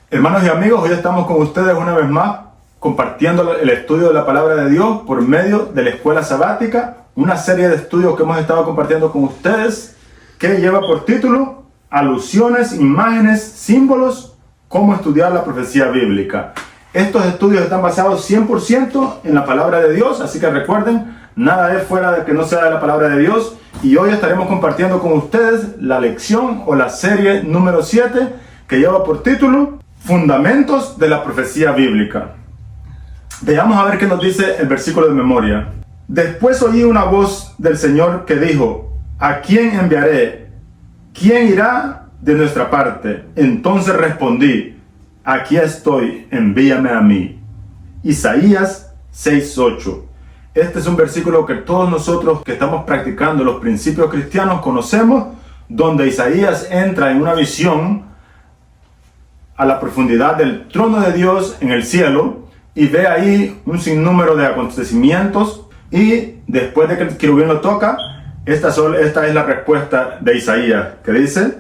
Hermanos y amigos, hoy estamos con ustedes una vez más compartiendo el estudio de la Palabra de Dios por medio de la Escuela Sabática, una serie de estudios que hemos estado compartiendo con ustedes que lleva por título Alusiones, Imágenes, Símbolos, cómo estudiar la profecía bíblica. Estos estudios están basados 100% en la Palabra de Dios, así que recuerden, nada es fuera de que no sea de la Palabra de Dios, y hoy estaremos compartiendo con ustedes la lección o la serie número 7 que lleva por título Fundamentos de la profecía bíblica. Veamos a ver qué nos dice el versículo de memoria. Después oí una voz del Señor que dijo: ¿a quién enviaré? ¿Quién irá de nuestra parte? Entonces respondí: aquí estoy, envíame a mí. Isaías 6:8. Este es un versículo que todos nosotros que estamos practicando los principios cristianos conocemos, donde Isaías entra en una visión a la profundidad del trono de Dios en el cielo y ve ahí un sinnúmero de acontecimientos, y después de que el querubín lo toca, esta es la respuesta de Isaías, que dice: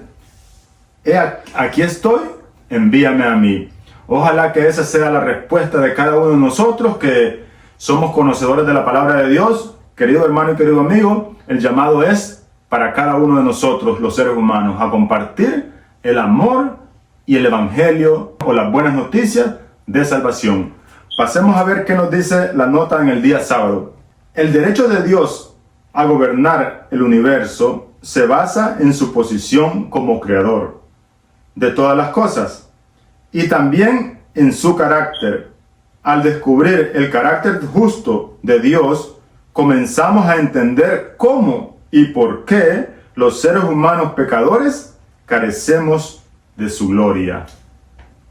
aquí estoy, envíame a mí. Ojalá que esa sea la respuesta de cada uno de nosotros que somos conocedores de la palabra de Dios. Querido hermano y querido amigo, el llamado es para cada uno de nosotros, los seres humanos, a compartir el amor y el evangelio o las buenas noticias de salvación. Pasemos a ver qué nos dice la nota en el día sábado. El derecho de Dios a gobernar el universo se basa en su posición como creador de todas las cosas y también en su carácter. Al descubrir el carácter justo de Dios, comenzamos a entender cómo y por qué los seres humanos pecadores carecemos de su gloria.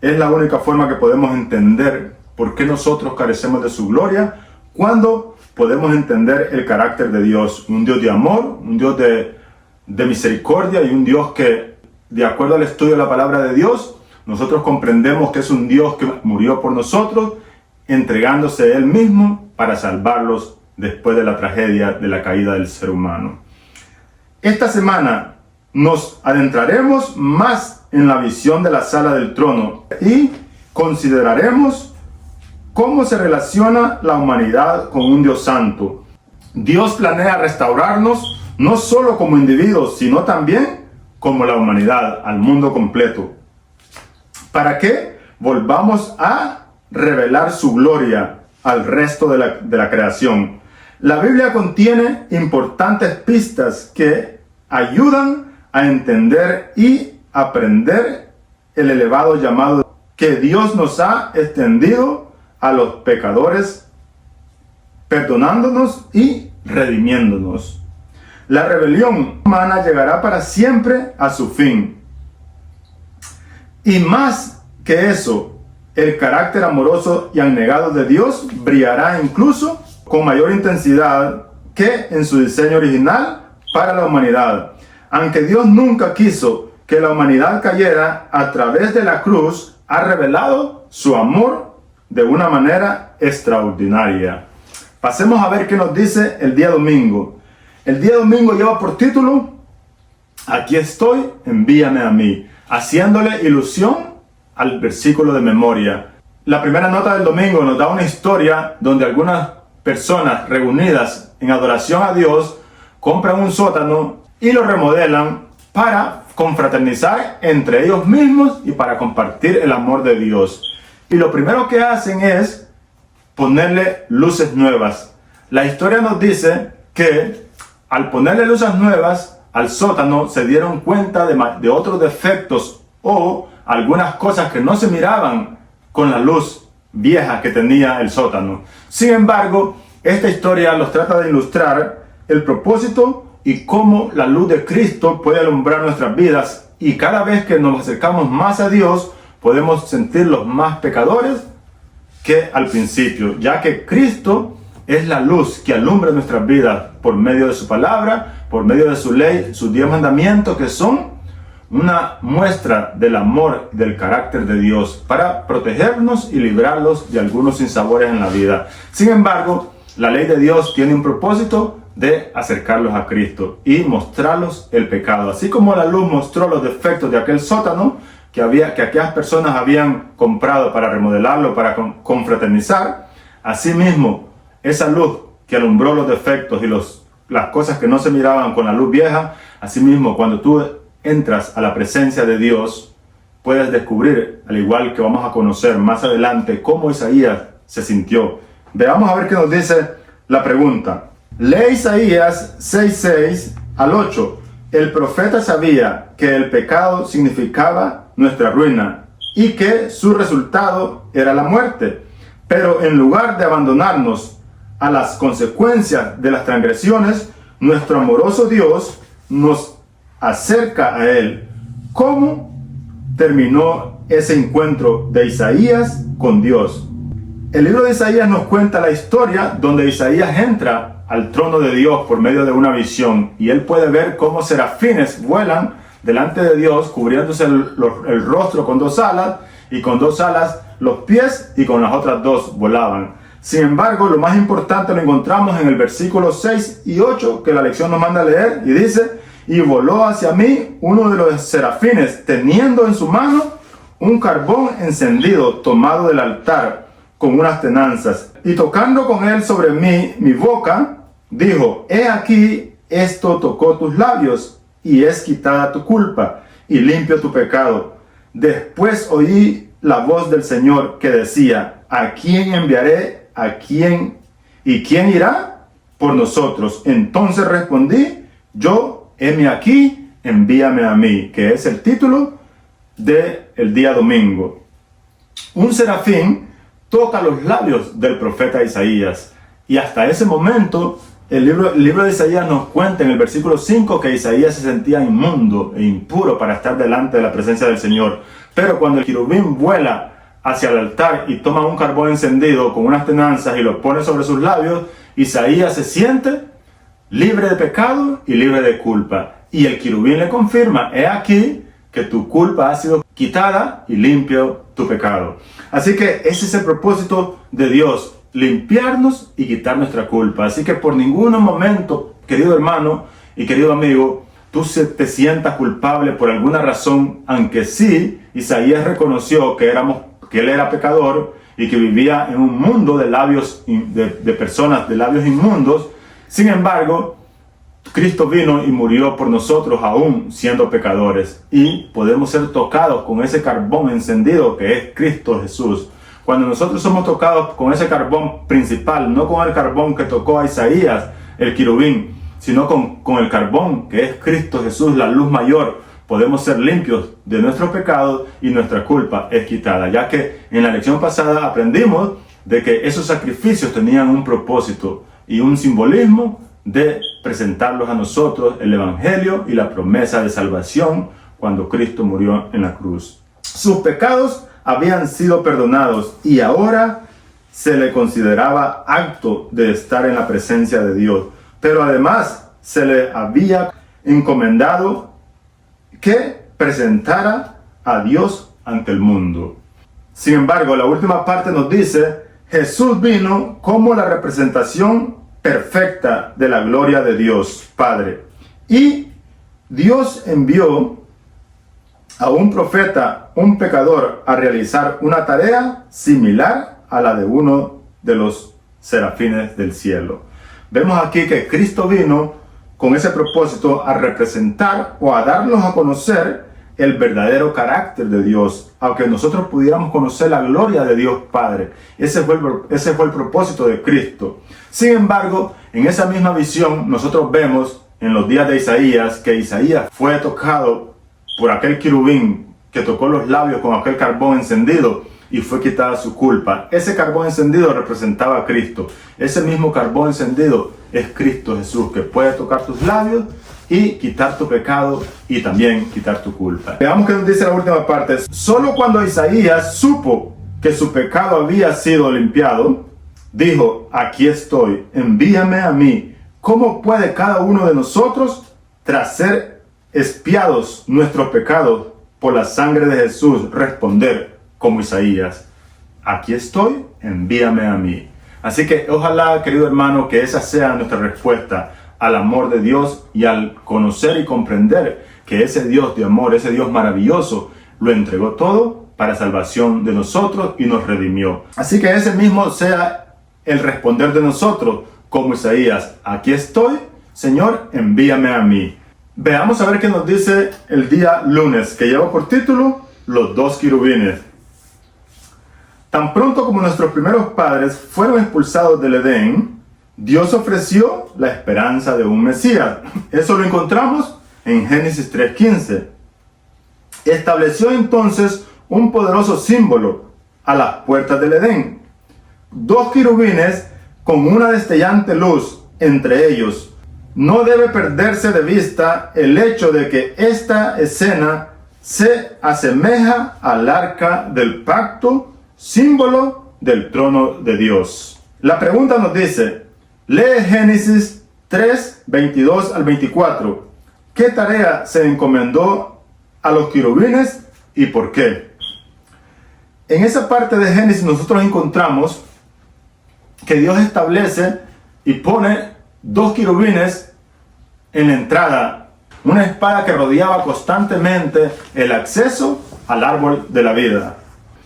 Es la única forma que podemos entender por qué nosotros carecemos de su gloria, cuando podemos entender el carácter de Dios, un Dios de amor, un Dios de misericordia, y un Dios que, de acuerdo al estudio de la palabra de Dios, nosotros comprendemos que es un Dios que murió por nosotros, entregándose Él mismo para salvarlos después de la tragedia de la caída del ser humano. Esta semana nos adentraremos más en la visión de la sala del trono y consideraremos cómo se relaciona la humanidad con un Dios santo. Dios planea restaurarnos no solo como individuos, sino también como la humanidad, al mundo completo, para que volvamos a revelar su gloria al resto de la creación. La Biblia contiene importantes pistas que ayudan a entender y aprender el elevado llamado que Dios nos ha extendido a los pecadores, perdonándonos y redimiéndonos. La rebelión humana llegará para siempre a su fin. Y más que eso, el carácter amoroso y abnegado de Dios brillará incluso con mayor intensidad que en su diseño original para la humanidad. Aunque Dios nunca quiso que la humanidad cayera, a través de la cruz ha revelado su amor de una manera extraordinaria. Pasemos a ver qué nos dice el día domingo. El día domingo lleva por título: aquí estoy, envíame a mí, haciéndole ilusión al versículo de memoria. La primera nota del domingo nos da una historia donde algunas personas reunidas en adoración a Dios compran un sótano y lo remodelan para confraternizar entre ellos mismos y para compartir el amor de Dios. Y lo primero que hacen es ponerle luces nuevas. La historia nos dice que al ponerle luces nuevas al sótano se dieron cuenta de otros defectos o algunas cosas que no se miraban con la luz vieja que tenía el sótano. Sin embargo, esta historia los trata de ilustrar el propósito y cómo la luz de Cristo puede alumbrar nuestras vidas, y cada vez que nos acercamos más a Dios podemos sentirlos más pecadores que al principio, ya que Cristo es la luz que alumbra nuestras vidas por medio de su palabra, por medio de su ley, sus 10 mandamientos, que son una muestra del amor, del carácter de Dios para protegernos y librarlos de algunos sinsabores en la vida. Sin embargo, la ley de Dios tiene un propósito de acercarlos a Cristo y mostrarlos el pecado. Así como la luz mostró los defectos de aquel sótano, que aquellas personas habían comprado para remodelarlo, para confraternizar, asimismo, esa luz que alumbró los defectos y las cosas que no se miraban con la luz vieja, asimismo, cuando tú entras a la presencia de Dios, puedes descubrir, al igual que vamos a conocer más adelante, cómo Isaías se sintió. Veamos a ver qué nos dice la pregunta. Lee Isaías 6:6 al 8. El profeta sabía que el pecado significaba nuestra ruina y que su resultado era la muerte. Pero en lugar de abandonarnos a las consecuencias de las transgresiones, nuestro amoroso Dios nos acerca a Él. ¿Cómo terminó ese encuentro de Isaías con Dios? El libro de Isaías nos cuenta la historia donde Isaías entra al trono de Dios por medio de una visión, y él puede ver cómo serafines vuelan delante de Dios, cubriéndose el rostro con 2 alas, y con 2 alas los pies, y con las otras 2 volaban. Sin embargo, lo más importante lo encontramos en el versículo 6 y 8, que la lección nos manda a leer, y dice: y voló hacia mí uno de los serafines, teniendo en su mano un carbón encendido tomado del altar con unas tenazas, y tocando con él sobre mí mi boca, dijo: he aquí, esto tocó tus labios, y es quitada tu culpa, y limpio tu pecado. Después oí la voz del Señor que decía: ¿a quién enviaré? ¿A quién? ¿Y quién irá por nosotros? Entonces respondí: yo, heme aquí, envíame a mí, que es el título del día domingo. Un serafín toca los labios del profeta Isaías, y hasta ese momento el libro de Isaías nos cuenta en el versículo 5 que Isaías se sentía inmundo e impuro para estar delante de la presencia del Señor. Pero cuando el querubín vuela hacia el altar y toma un carbón encendido con unas tenazas y lo pone sobre sus labios, Isaías se siente libre de pecado y libre de culpa. Y el querubín le confirma: he aquí que tu culpa ha sido quitada y limpio tu pecado. Así que ese es el propósito de Dios, limpiarnos y quitar nuestra culpa. Así que por ningún momento, querido hermano y querido amigo, tú te sientas culpable por alguna razón, aunque sí, Isaías reconoció que él era pecador y que vivía en un mundo de personas de labios inmundos. Sin embargo, Cristo vino y murió por nosotros aún siendo pecadores, y podemos ser tocados con ese carbón encendido que es Cristo Jesús. Cuando nosotros somos tocados con ese carbón principal, no con el carbón que tocó a Isaías, el querubín, sino con el carbón que es Cristo Jesús, la luz mayor, podemos ser limpios de nuestros pecados y nuestra culpa es quitada, ya que en la lección pasada aprendimos de que esos sacrificios tenían un propósito y un simbolismo de presentarlos a nosotros el Evangelio y la promesa de salvación cuando Cristo murió en la cruz. Sus pecados habían sido perdonados y ahora se le consideraba apto de estar en la presencia de Dios. Pero además se le había encomendado que presentara a Dios ante el mundo. Sin embargo, la última parte nos dice: Jesús vino como la representación perfecta de la gloria de Dios Padre. Y Dios envió a un profeta, un pecador, a realizar una tarea similar a la de uno de los serafines del cielo. Vemos aquí que Cristo vino con ese propósito a representar o a darnos a conocer el verdadero carácter de Dios, aunque nosotros pudiéramos conocer la gloria de Dios Padre. Ese fue el propósito de Cristo. Sin embargo, en esa misma visión nosotros vemos en los días de Isaías que Isaías fue tocado por aquel querubín que tocó los labios con aquel carbón encendido y fue quitada su culpa. Ese carbón encendido representaba a Cristo. Ese mismo carbón encendido es Cristo Jesús, que puede tocar tus labios y quitar tu pecado y también quitar tu culpa. Veamos qué nos dice la última parte. Solo cuando Isaías supo que su pecado había sido limpiado, dijo: aquí estoy, envíame a mí. ¿Cómo puede cada uno de nosotros, tras ser expiados nuestros pecados por la sangre de Jesús, responder como Isaías: aquí estoy, envíame a mí? Así que ojalá, querido hermano, que esa sea nuestra respuesta al amor de Dios y al conocer y comprender que ese Dios de amor, ese Dios maravilloso, lo entregó todo para salvación de nosotros y nos redimió. Así que ese mismo sea el responder de nosotros, como Isaías: aquí estoy, Señor, envíame a mí. Veamos a ver qué nos dice el día lunes, que lleva por título Los dos querubines. Tan pronto como nuestros primeros padres fueron expulsados del Edén, Dios ofreció la esperanza de un Mesías. Eso lo encontramos en Génesis 3:15. Estableció entonces un poderoso símbolo a las puertas del Edén: dos querubines con una destellante luz entre ellos. No debe perderse de vista el hecho de que esta escena se asemeja al arca del pacto, símbolo del trono de Dios. La pregunta nos dice, lee Génesis 3, 22 al 24. ¿Qué tarea se encomendó a los querubines y por qué? En esa parte de Génesis nosotros encontramos que Dios establece y pone dos querubines en la entrada, una espada que rodeaba constantemente el acceso al árbol de la vida.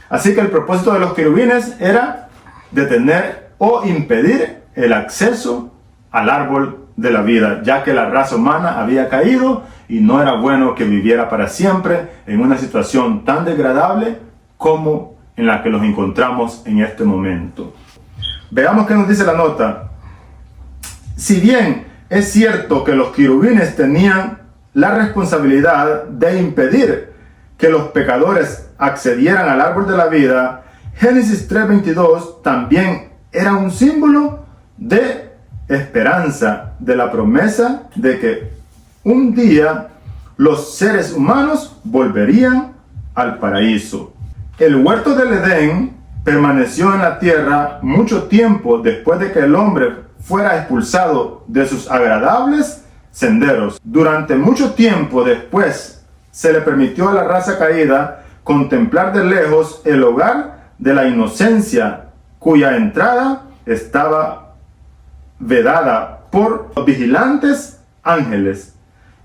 Así que el propósito de los querubines era detener o impedir el acceso al árbol de la vida, ya que la raza humana había caído y no era bueno que viviera para siempre en una situación tan degradable como en la que nos encontramos en este momento. Veamos qué nos dice la nota. Si bien es cierto que los querubines tenían la responsabilidad de impedir que los pecadores accedieran al árbol de la vida, Génesis 3:22 también era un símbolo de esperanza, de la promesa de que un día los seres humanos volverían al paraíso. El huerto del Edén permaneció en la tierra mucho tiempo después de que el hombre fuera expulsado de sus agradables senderos. Durante mucho tiempo después se le permitió a la raza caída contemplar de lejos el hogar de la inocencia, cuya entrada estaba vedada por los vigilantes ángeles.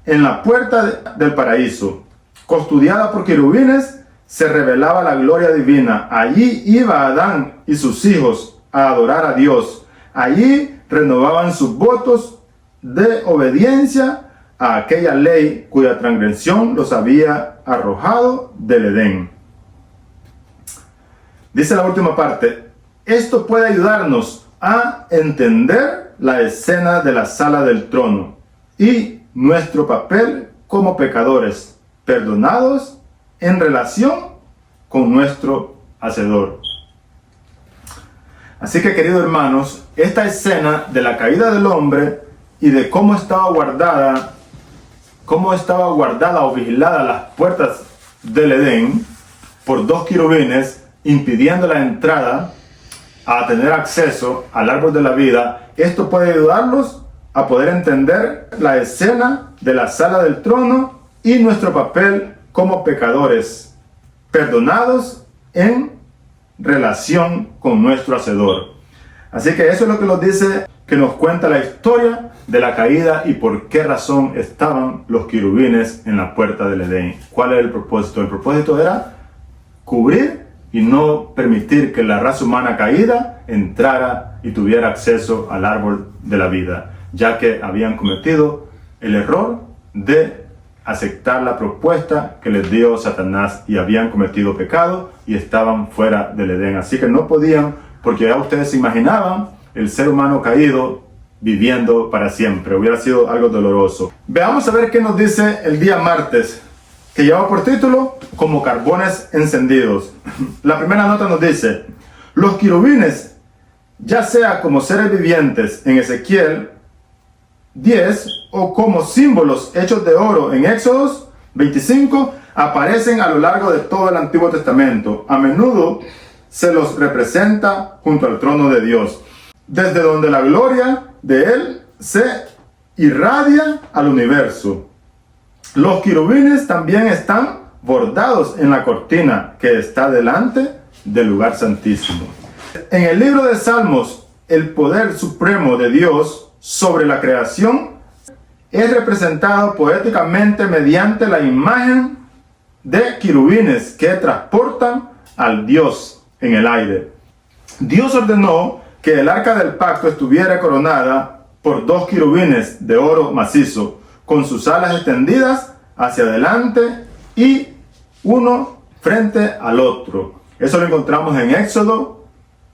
En la puerta del paraíso, custodiada por querubines, se revelaba la gloria divina. Allí iba Adán y sus hijos a adorar a Dios. Allí renovaban sus votos de obediencia a aquella ley cuya transgresión los había arrojado del Edén. Dice la última parte, esto puede ayudarnos a entender la escena de la sala del trono y nuestro papel como pecadores, perdonados en relación con nuestro Hacedor. Así que, queridos hermanos, esta escena de la caída del hombre y de cómo estaba guardada o vigilada las puertas del Edén por dos querubines, impidiendo la entrada a tener acceso al árbol de la vida, esto puede ayudarlos a poder entender la escena de la sala del trono y nuestro papel como pecadores, perdonados en relación con nuestro Hacedor. Así que eso es lo que nos dice, que nos cuenta la historia de la caída y por qué razón estaban los querubines en la puerta del Edén. ¿Cuál era el propósito? El propósito era cubrir y no permitir que la raza humana caída entrara y tuviera acceso al árbol de la vida, ya que habían cometido el error de aceptar la propuesta que les dio Satanás y habían cometido pecado y estaban fuera del Edén. Así que no podían, porque ya ustedes se imaginaban el ser humano caído viviendo para siempre. Hubiera sido algo doloroso. Veamos a ver qué nos dice el día martes, que lleva por título Como carbones encendidos. La primera nota nos dice, los querubines, ya sea como seres vivientes en Ezequiel 10 o como símbolos hechos de oro en Éxodos 25, aparecen a lo largo de todo el Antiguo Testamento. A menudo se los representa junto al trono de Dios, desde donde la gloria de Él se irradia al universo. Los querubines también están bordados en la cortina que está delante del lugar santísimo. En el libro de Salmos, el poder supremo de Dios sobre la creación es representado poéticamente mediante la imagen de querubines que transportan al Dios en el aire. Dios ordenó que el arca del pacto estuviera coronada por 2 querubines de oro macizo, con sus alas extendidas hacia adelante y uno frente al otro. Eso lo encontramos en Éxodo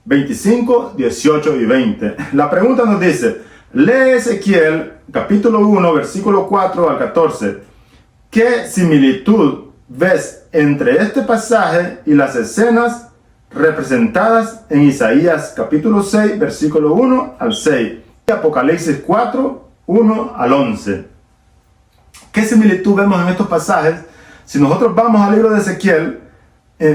25, 18 y 20. La pregunta nos dice, lee Ezequiel capítulo 1, versículo 4 al 14. ¿Qué similitud ves entre este pasaje y las escenas representadas en Isaías capítulo 6, versículo 1 al 6 y Apocalipsis 4, 1 al 11? ¿Qué similitud vemos en estos pasajes? Si nosotros vamos al libro de Ezequiel,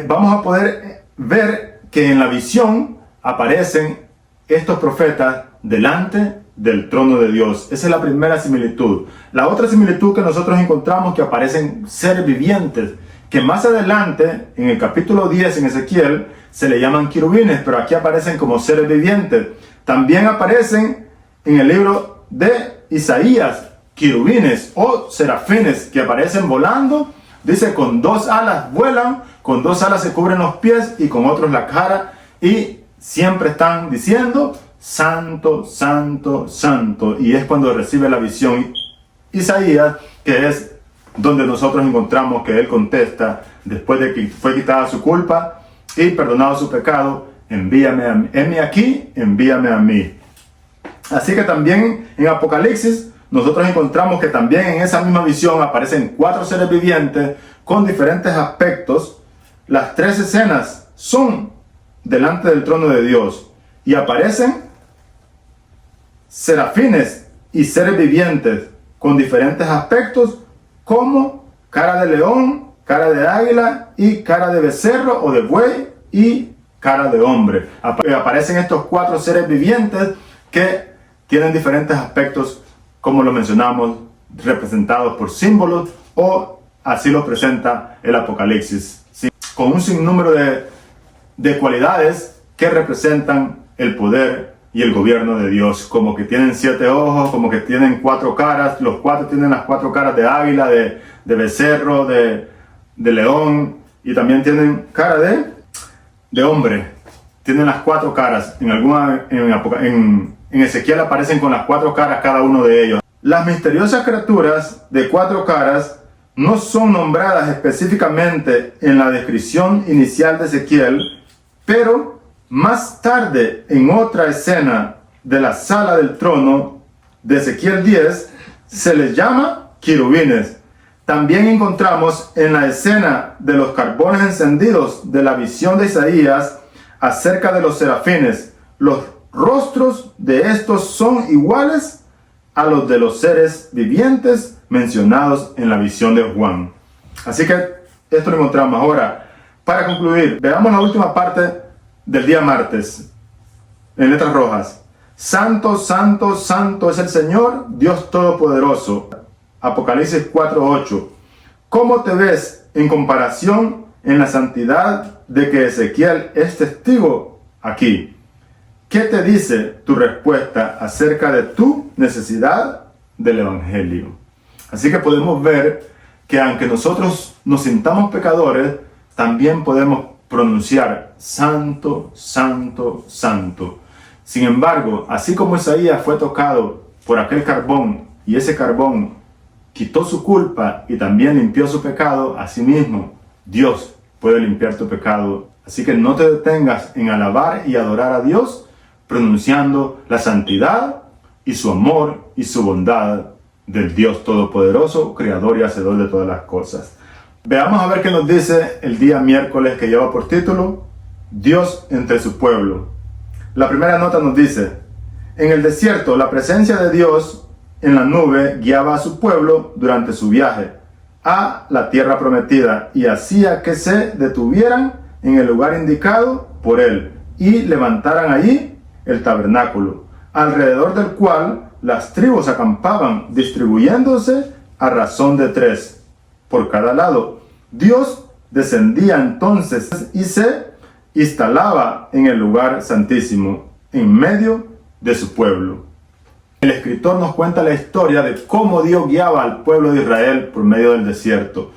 vamos a poder ver que en la visión aparecen estos profetas delante del trono de Dios. Esa es la primera similitud. La otra similitud que nosotros encontramos, que aparecen seres vivientes, que más adelante, en el capítulo 10 en Ezequiel, se le llaman querubines, pero aquí aparecen como seres vivientes. También aparecen en el libro de Isaías querubines o serafines que aparecen volando. Dice, con 2 alas vuelan, con 2 alas se cubren los pies y con otros la cara, y siempre están diciendo, santo, santo, santo. Y es cuando recibe la visión Isaías, que es donde nosotros encontramos que él contesta, después de que fue quitada su culpa y perdonado su pecado, envíame a mí, heme aquí, envíame a mí. Así que también en Apocalipsis nosotros encontramos que también en esa misma visión aparecen 4 seres vivientes con diferentes aspectos. Las 3 escenas son delante del trono de Dios y aparecen serafines y seres vivientes con diferentes aspectos, como cara de león, cara de águila y cara de becerro o de buey y cara de hombre. Aparecen estos 4 seres vivientes que tienen diferentes aspectos, como lo mencionamos, representados por símbolos, o así lo presenta el Apocalipsis, ¿sí? Con un sinnúmero de cualidades que representan el poder y el gobierno de Dios, como que tienen 7 ojos, como que tienen 4 caras, los 4 tienen las 4 caras de águila, de becerro, de león, y también tienen cara de hombre. Tienen las 4 caras. En Ezequiel aparecen con las 4 caras cada uno de ellos. Las misteriosas criaturas de 4 caras no son nombradas específicamente en la descripción inicial de Ezequiel, pero más tarde, en otra escena de la sala del trono de Ezequiel 10, se les llama querubines. También encontramos en la escena de los carbones encendidos de la visión de Isaías acerca de los serafines. Los rostros de estos son iguales a los de los seres vivientes mencionados en la visión de Juan. Así que esto lo encontramos. Ahora, para concluir, veamos la última parte del día martes, en letras rojas. Santo, santo, santo es el Señor, Dios Todopoderoso. Apocalipsis 4:8. ¿Cómo te ves en comparación en la santidad de que Ezequiel es testigo aquí? ¿Qué te dice tu respuesta acerca de tu necesidad del Evangelio? Así que podemos ver que aunque nosotros nos sintamos pecadores, también podemos pronunciar santo, santo, santo. Sin embargo, así como Isaías fue tocado por aquel carbón y ese carbón quitó su culpa y también limpió su pecado, asimismo Dios puede limpiar tu pecado. Así que no te detengas en alabar y adorar a Dios pronunciando la santidad y su amor y su bondad del Dios Todopoderoso, Creador y Hacedor de todas las cosas. Veamos a ver qué nos dice el día miércoles, que lleva por título Dios entre su pueblo. La primera nota nos dice: en el desierto, la presencia de Dios en la nube guiaba a su pueblo durante su viaje a la tierra prometida y hacía que se detuvieran en el lugar indicado por él y levantaran allí el tabernáculo, alrededor del cual las tribus acampaban, distribuyéndose a razón de 3 por cada lado. Dios descendía entonces y se instalaba en el lugar santísimo, en medio de su pueblo. El escritor nos cuenta la historia de cómo Dios guiaba al pueblo de Israel por medio del desierto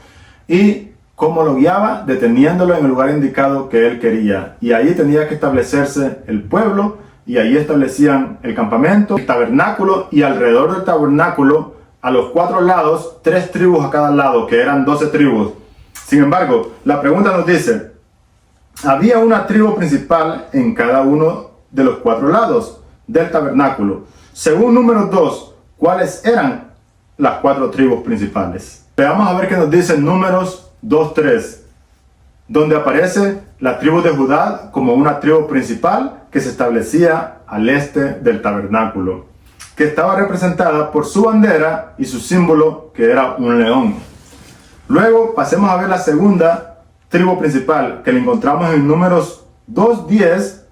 y cómo lo guiaba, deteniéndolo en el lugar indicado que él quería. Y ahí tenía que establecerse el pueblo, y ahí establecían el campamento, el tabernáculo, y alrededor del tabernáculo, a los 4 lados, 3 tribus a cada lado, que eran 12 tribus. Sin embargo, la pregunta nos dice, había una tribu principal en cada uno de los 4 lados del tabernáculo. Según Números 2, ¿cuáles eran las 4 tribus principales? Veamos a ver qué nos dice Números 2:3, donde aparece la tribu de Judá como una tribu principal que se establecía al este del tabernáculo, que estaba representada por su bandera y su símbolo, que era un león. Luego pasemos a ver la segunda tribu principal, que la encontramos en Números 2:10,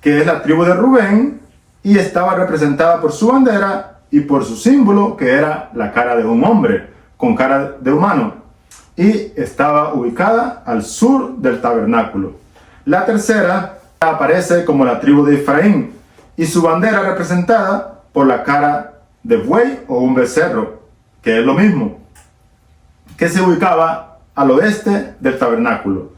que es la tribu de Rubén, y estaba representada por su bandera y por su símbolo, que era la cara de un hombre con cara de humano, y estaba ubicada al sur del tabernáculo. La tercera aparece como la tribu de Efraín, y su bandera representada por la cara de buey o un becerro, que es lo mismo, que se ubicaba al oeste del tabernáculo.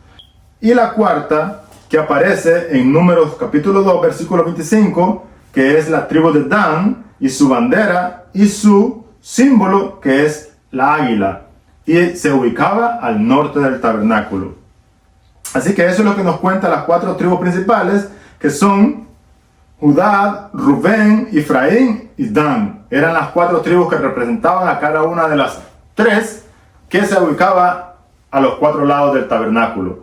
Y la cuarta, que aparece en Números capítulo 2, versículo 25, que es la tribu de Dan, y su bandera y su símbolo, que es la águila, y se ubicaba al norte del tabernáculo. Así que eso es lo que nos cuenta las 4 tribus principales, que son Judá, Rubén, Efraín y Dan. Eran las 4 tribus que representaban a cada una de las 3 que se ubicaba a los 4 lados del tabernáculo.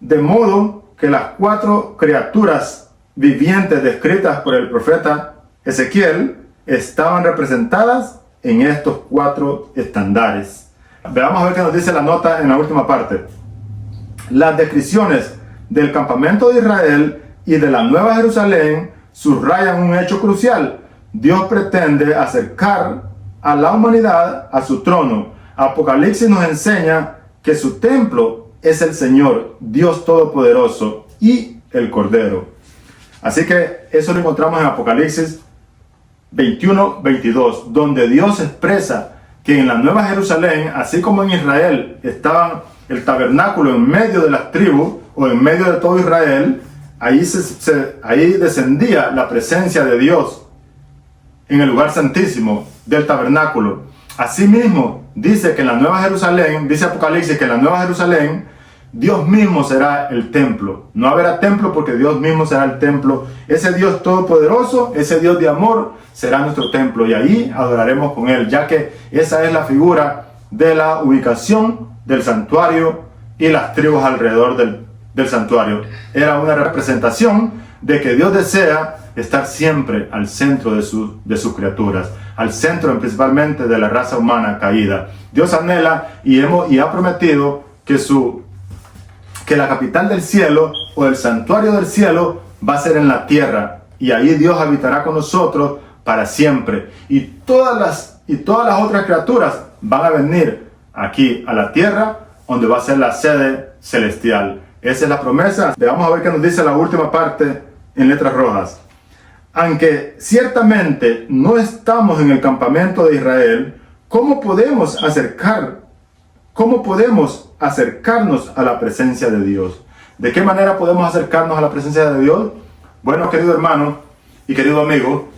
De modo que las 4 criaturas vivientes descritas por el profeta Ezequiel estaban representadas en estos 4 estandares. Veamos a ver qué nos dice la nota en la última parte. Las descripciones del campamento de Israel y de la Nueva Jerusalén subrayan un hecho crucial. Dios pretende acercar a la humanidad a su trono. Apocalipsis nos enseña que su templo es el Señor, Dios Todopoderoso y el Cordero. Así que eso lo encontramos en Apocalipsis 21-22, donde Dios expresa que en la Nueva Jerusalén, así como en Israel, estaban el tabernáculo en medio de las tribus, o en medio de todo Israel, ahí descendía la presencia de Dios en el lugar santísimo del tabernáculo. Asimismo, dice que en la Nueva Jerusalén, dice Apocalipsis que en la Nueva Jerusalén, Dios mismo será el templo. No habrá templo porque Dios mismo será el templo. Ese Dios todopoderoso, ese Dios de amor, será nuestro templo. Y ahí adoraremos con Él, ya que esa es la figura de la ubicación del santuario y las tribus alrededor del santuario. Era una representación de que Dios desea estar siempre al centro de sus criaturas, al centro principalmente de la raza humana caída. Dios anhela y ha prometido que la capital del cielo o el santuario del cielo va a ser en la tierra, y ahí Dios habitará con nosotros para siempre, y todas las otras criaturas van a venir aquí a la tierra, donde va a ser la sede celestial. Esa es la promesa. Vamos a ver qué nos dice la última parte en letras rojas. Aunque ciertamente no estamos en el campamento de Israel, ¿cómo podemos acercarnos a la presencia de Dios? ¿De qué manera podemos acercarnos a la presencia de Dios? Bueno, querido hermano y querido amigo,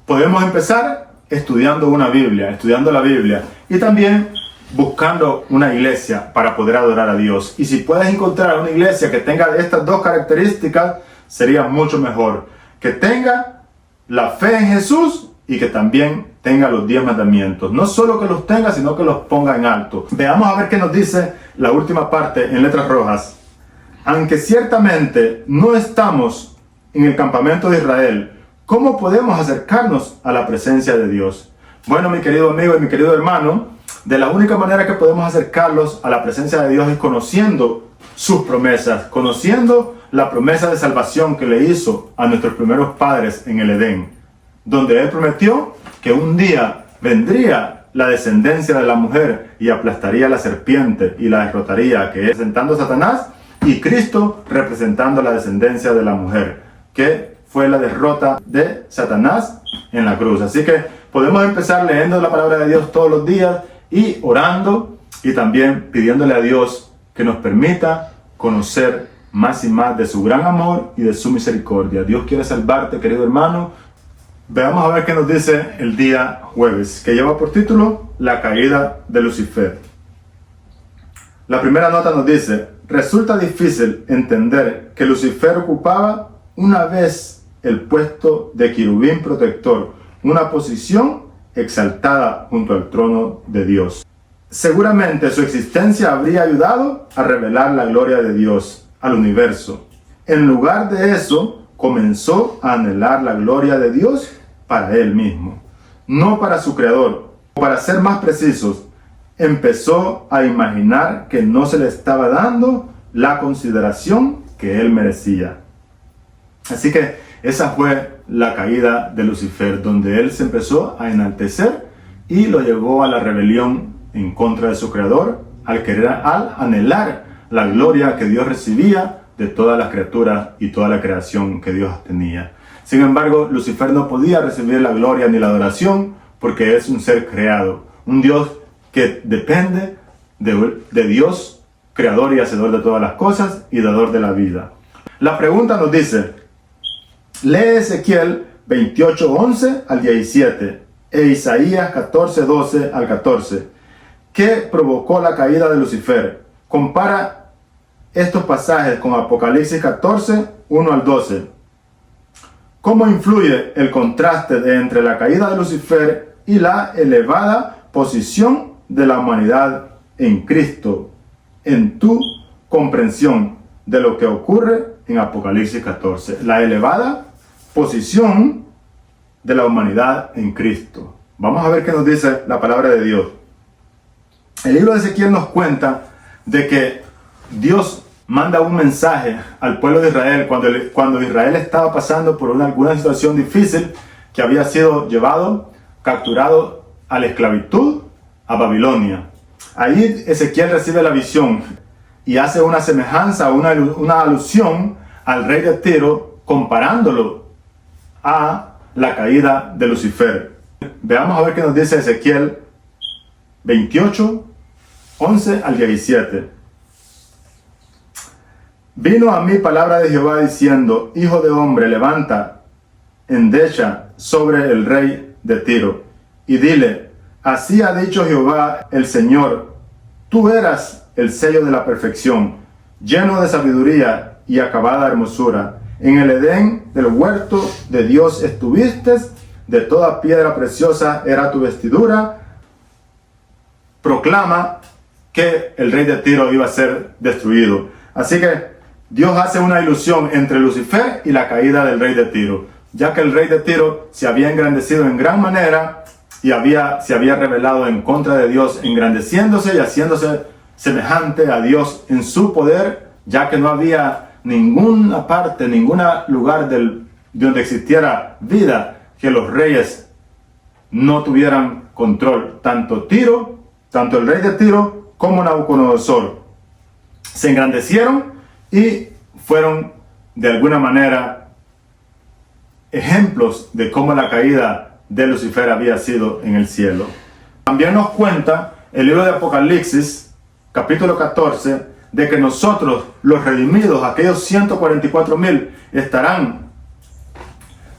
podemos empezar estudiando la Biblia, y también buscando una iglesia para poder adorar a Dios. Y si puedes encontrar una iglesia que tenga estas 2 características, sería mucho mejor. Que tenga la fe en Jesús y que también tenga los 10 mandamientos. No solo que los tenga, sino que los ponga en alto. Veamos a ver qué nos dice la última parte en letras rojas. Aunque ciertamente no estamos en el campamento de Israel, ¿cómo podemos acercarnos a la presencia de Dios? Bueno, mi querido amigo y mi querido hermano, de la única manera que podemos acercarlos a la presencia de Dios es conociendo sus promesas, conociendo la promesa de salvación que le hizo a nuestros primeros padres en el Edén, donde Él prometió que un día vendría la descendencia de la mujer y aplastaría a la serpiente y la derrotaría, que es representando a Satanás, y Cristo representando la descendencia de la mujer, que fue la derrota de Satanás en la cruz. Así que podemos empezar leyendo la palabra de Dios todos los días y orando, y también pidiéndole a Dios que nos permita conocer más y más de su gran amor y de su misericordia. Dios quiere salvarte, querido hermano. Veamos a ver qué nos dice el día jueves, que lleva por título La caída de Lucifer. La primera nota nos dice: resulta difícil entender que Lucifer ocupaba una vez el puesto de querubín protector, una posición exaltada junto al trono de Dios. Seguramente su existencia habría ayudado a revelar la gloria de Dios al universo. En lugar de eso, comenzó a anhelar la gloria de Dios para él mismo, no para su creador. Para ser más precisos, empezó a imaginar que no se le estaba dando la consideración que él merecía. Así que esa fue la caída de Lucifer, donde él se empezó a enaltecer y lo llevó a la rebelión en contra de su creador, al anhelar la gloria que Dios recibía de todas las criaturas y toda la creación que Dios tenía. Sin embargo, Lucifer no podía recibir la gloria ni la adoración porque es un ser creado, un Dios que depende de Dios, creador y hacedor de todas las cosas y dador de la vida. La pregunta nos dice, lee Ezequiel 28:11 al 17 e Isaías 14:12 al 14. ¿Qué provocó la caída de Lucifer? Compara estos pasajes con Apocalipsis 14:1 al 12. ¿Cómo influye el contraste entre la caída de Lucifer y la elevada posición de la humanidad en Cristo en tu comprensión de lo que ocurre en Apocalipsis 14? La elevada posición de la humanidad en Cristo. Vamos a ver qué nos dice la palabra de Dios. El libro de Ezequiel nos cuenta de que Dios manda un mensaje al pueblo de Israel cuando Israel estaba pasando por alguna situación difícil, que había sido capturado a la esclavitud a Babilonia. Ahí Ezequiel recibe la visión y hace una semejanza, una alusión al rey de Tiro, comparándolo a la caída de Lucifer. Veamos a ver qué nos dice Ezequiel 28:11 al 17. Vino a mí palabra de Jehová diciendo: Hijo de hombre, levanta endecha sobre el rey de Tiro, y dile: así ha dicho Jehová el Señor, tú eras el sello de la perfección, lleno de sabiduría y acabada hermosura. En el Edén del huerto de Dios estuviste, de toda piedra preciosa era tu vestidura. Proclama que el rey de Tiro iba a ser destruido. Así que Dios hace una ilusión entre Lucifer y la caída del rey de Tiro, ya que el rey de Tiro se había engrandecido en gran manera y se había rebelado en contra de Dios, engrandeciéndose y haciéndose semejante a Dios en su poder, ya que no había ninguna parte, ningún lugar donde existiera vida que los reyes no tuvieran control. Tanto el rey de Tiro como Nabucodonosor se engrandecieron y fueron de alguna manera ejemplos de cómo la caída de Lucifer había sido en el cielo. También nos cuenta el libro de Apocalipsis, capítulo 14, de que nosotros, los redimidos, aquellos 144,000, estarán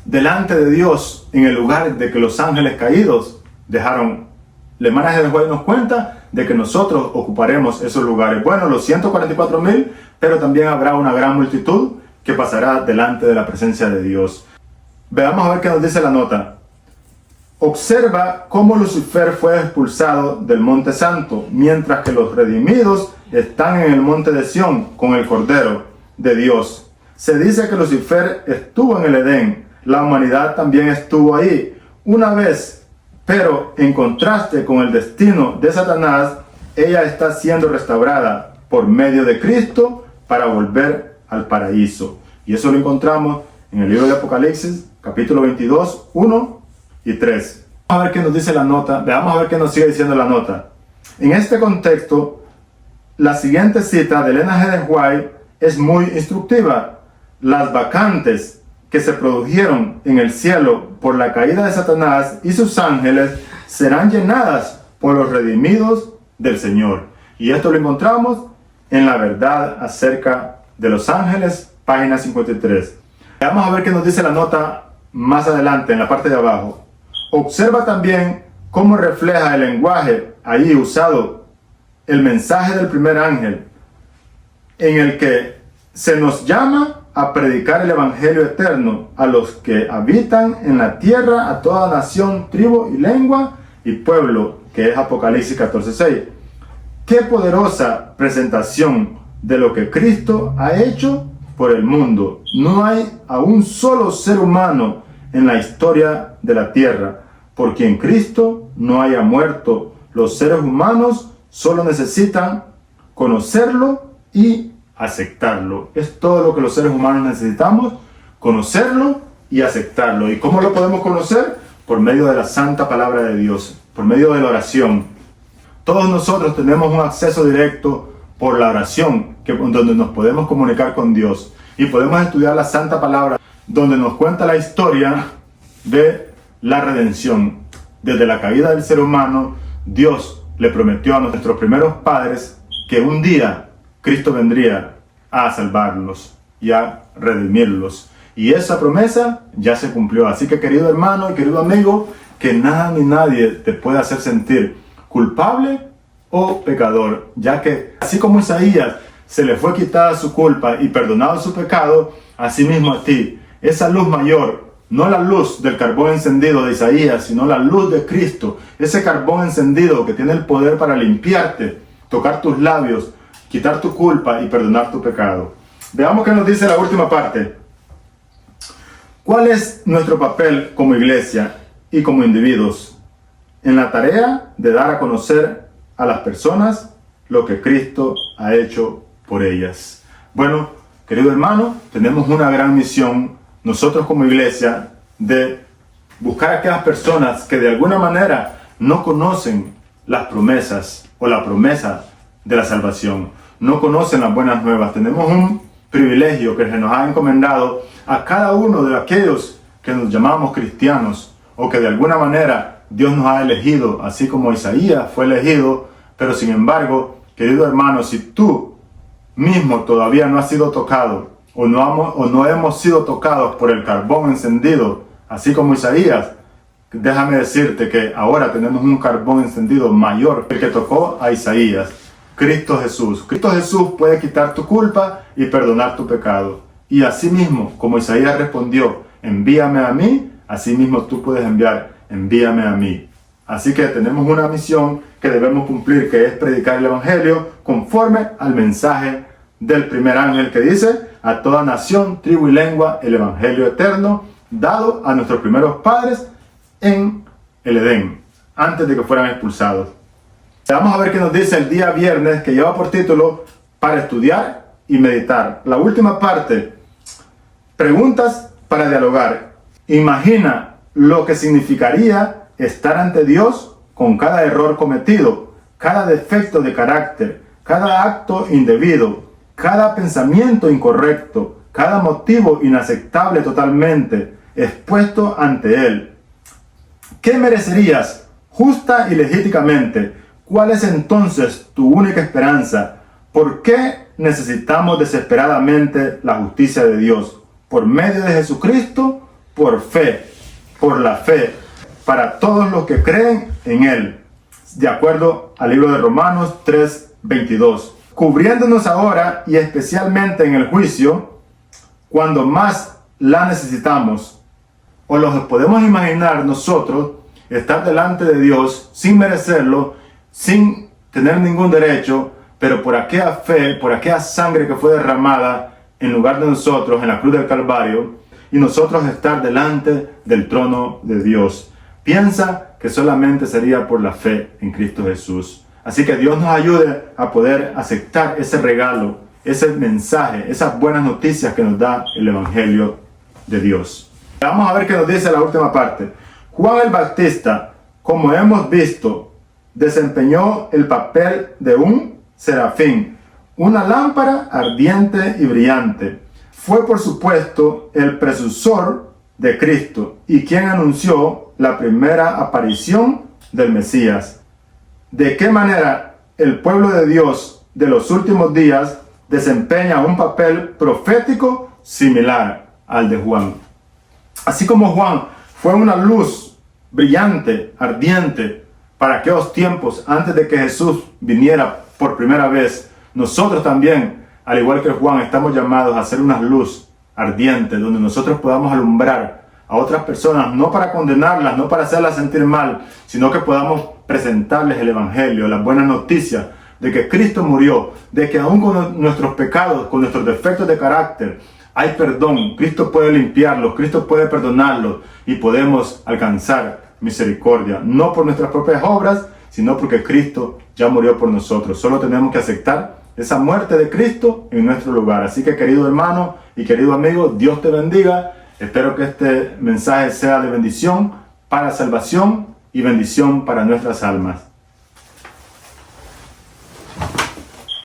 delante de Dios en el lugar de que los ángeles caídos dejaron. La hermana de Juan nos cuenta de que nosotros ocuparemos esos lugares. Bueno, los 144,000, pero también habrá una gran multitud que pasará delante de la presencia de Dios. Veamos a ver qué nos dice la nota. Observa cómo Lucifer fue expulsado del monte santo, mientras que los redimidos están en el monte de Sión con el Cordero de Dios. Se dice que Lucifer estuvo en el Edén, la humanidad también estuvo ahí una vez, pero en contraste con el destino de Satanás, ella está siendo restaurada por medio de Cristo para volver al paraíso. Y eso lo encontramos en el libro de Apocalipsis, capítulo 22, 1 y 3. Vamos a ver qué nos dice la nota. Veamos a ver qué nos sigue diciendo la nota. En este contexto, la siguiente cita de Elena G. de White es muy instructiva. Las vacantes que se produjeron en el cielo por la caída de Satanás y sus ángeles serán llenadas por los redimidos del Señor. Y esto lo encontramos en la verdad acerca de los ángeles, página 53. Vamos a ver qué nos dice la nota más adelante, en la parte de abajo. Observa también cómo refleja el lenguaje ahí usado el mensaje del primer ángel, en el que se nos llama a predicar el evangelio eterno a los que habitan en la tierra, a toda nación, tribu y lengua y pueblo, que es Apocalipsis 14:6. Qué poderosa presentación de lo que Cristo ha hecho por el mundo. No hay a un solo ser humano en la historia de la tierra por quien Cristo no haya muerto. Los seres humanos solo necesitan conocerlo y aceptarlo. Es todo lo que los seres humanos necesitamos, conocerlo y aceptarlo. ¿Y cómo lo podemos conocer? Por medio de la santa palabra de Dios, por medio de la oración. Todos nosotros tenemos un acceso directo por la oración, donde nos podemos comunicar con Dios. Y podemos estudiar la santa palabra, donde nos cuenta la historia de la redención. Desde la caída del ser humano, Dios le prometió a nuestros primeros padres que un día Cristo vendría a salvarlos y a redimirlos. Y esa promesa ya se cumplió. Así que, querido hermano y querido amigo, que nada ni nadie te pueda hacer sentir culpable o pecador, ya que así como Isaías se le fue quitada su culpa y perdonado su pecado, así mismo a ti, esa luz mayor, no la luz del carbón encendido de Isaías, sino la luz de Cristo, ese carbón encendido que tiene el poder para limpiarte, tocar tus labios, quitar tu culpa y perdonar tu pecado. Veamos qué nos dice la última parte. ¿Cuál es nuestro papel como iglesia y como individuos en la tarea de dar a conocer a las personas lo que Cristo ha hecho por ellas? Bueno, querido hermano, tenemos una gran misión nosotros como iglesia de buscar a aquellas personas que de alguna manera no conocen las promesas o la promesa de la salvación, no conocen las buenas nuevas. Tenemos un privilegio que se nos ha encomendado a cada uno de aquellos que nos llamamos cristianos o que de alguna manera Dios nos ha elegido, así como Isaías fue elegido. Pero sin embargo, querido hermano, si tú mismo todavía no has sido tocado o no hemos sido tocados por el carbón encendido, así como Isaías, déjame decirte que ahora tenemos un carbón encendido mayor que el que tocó a Isaías, Cristo Jesús. Cristo Jesús puede quitar tu culpa y perdonar tu pecado. Y así mismo, como Isaías respondió, envíame a mí, así mismo tú puedes enviar, envíame a mí. Así que tenemos una misión que debemos cumplir, que es predicar el evangelio conforme al mensaje del primer ángel que dice: a toda nación, tribu y lengua, el evangelio eterno dado a nuestros primeros padres en el Edén, antes de que fueran expulsados. Vamos a ver qué nos dice el día viernes, que lleva por título Para estudiar y meditar. La última parte, preguntas para dialogar. Imagina lo que significaría estar ante Dios con cada error cometido, cada defecto de carácter, cada acto indebido, cada pensamiento incorrecto, cada motivo inaceptable totalmente expuesto ante Él. ¿Qué merecerías justa y legítimamente? ¿Cuál es entonces tu única esperanza? ¿Por qué necesitamos desesperadamente la justicia de Dios? Por medio de Jesucristo, por fe, por la fe, para todos los que creen en Él, de acuerdo al libro de Romanos 3:22. Cubriéndonos ahora y especialmente en el juicio, cuando más la necesitamos. O lo podemos imaginar nosotros estar delante de Dios sin merecerlo, sin tener ningún derecho, pero por aquella fe, por aquella sangre que fue derramada en lugar de nosotros en la cruz del Calvario, y nosotros estar delante del trono de Dios. Piensa que solamente sería por la fe en Cristo Jesús. Así que Dios nos ayude a poder aceptar ese regalo, ese mensaje, esas buenas noticias que nos da el Evangelio de Dios. Vamos a ver qué nos dice la última parte. Juan el Bautista, como hemos visto, desempeñó el papel de un serafín, una lámpara ardiente y brillante. Fue, por supuesto, el precursor de Cristo y quien anunció la primera aparición del Mesías. ¿De qué manera el pueblo de Dios de los últimos días desempeña un papel profético similar al de Juan. Así como Juan fue una luz brillante, ardiente, para aquellos tiempos antes de que Jesús viniera por primera vez, nosotros también, al igual que Juan, estamos llamados a ser una luz ardiente, donde nosotros podamos alumbrar a otras personas, no para condenarlas, no para hacerlas sentir mal, sino que podamos presentarles el Evangelio, las buenas noticias de que Cristo murió, de que aún con nuestros pecados, con nuestros defectos de carácter, hay perdón. Cristo puede limpiarlos, Cristo puede perdonarlos y podemos alcanzar misericordia, no por nuestras propias obras, sino porque Cristo ya murió por nosotros. Solo tenemos que aceptar esa muerte de Cristo en nuestro lugar. Así que, querido hermano y querido amigo, Dios te bendiga. Espero que este mensaje sea de bendición para salvación y bendición para nuestras almas.